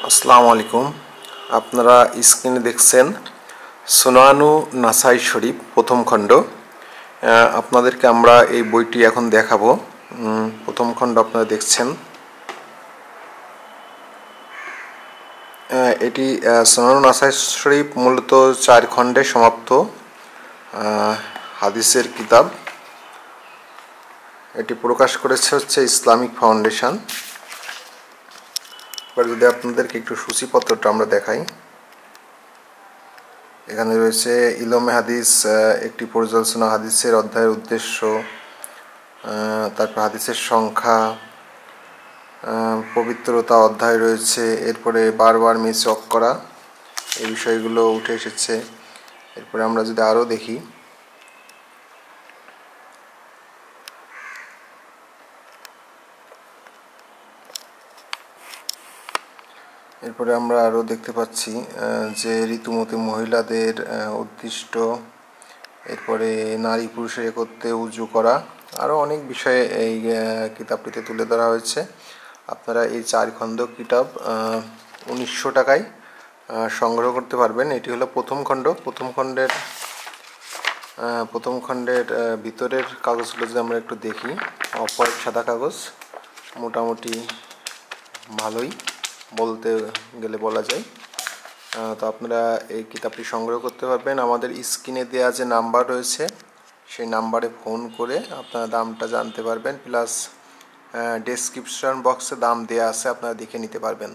আসসালামু আলাইকুম। আপনারা স্ক্রিনে দেখছেন সুনানু নাসাই শরীফ প্রথম খণ্ড। আপনাদেরকে আমরা এই বইটি এখন দেখাবো। প্রথম খণ্ড আপনারা দেখছেন। এটি সুনানু নাসাই শরীফ মূলত 4 খণ্ডে সমাপ্ত হাদিসের কিতাব। এটি প্রকাশ করেছে হচ্ছে ইসলামিক ফাউন্ডেশন। এবার যদি আপনাদেরকে একটু সূচিপত্রটা আমরা দেখাই, এখানে রয়েছে ইলমে হাদিস, একটি পর্যালোচনা, হাদিসের অধ্যায়ের উদ্দেশ্য, তারপর হাদিসের সংখ্যা, পবিত্রতা অধ্যায় রয়েছে, এরপরে বারবার মিসওয়াক করা, এই বিষয়গুলো উঠে এসেছে। এরপরে আমরা যদি আরও দেখি, এরপরে আমরা আরও দেখতে পাচ্ছি যে ঋতুমতী মহিলাদের উদ্দিষ্ট, এরপরে নারী পুরুষের একত্রে উজু করা, আরও অনেক বিষয়ে এই কিতাবটিতে তুলে ধরা হয়েছে। আপনারা এই 4 খণ্ড কিতাব 1900 টাকায় সংগ্রহ করতে পারবেন। এটি হলো প্রথম খণ্ড। প্রথম খণ্ডের ভিতরের কাগজগুলো যদি আমরা একটু দেখি, অপর সাদা কাগজ, মোটামুটি ভালোই বলতে গেলে বলা যায়। তো আপনারা এই কিতাবটি সংগ্রহ করতে পারবেন। আমাদের স্ক্রিনে দেওয়া যে নাম্বার রয়েছে সেই নাম্বারে ফোন করে আপনারা দামটা জানতে পারবেন, প্লাস ডেসক্রিপশন বক্সে দাম দেওয়া আছে, আপনারা দেখে নিতে পারবেন।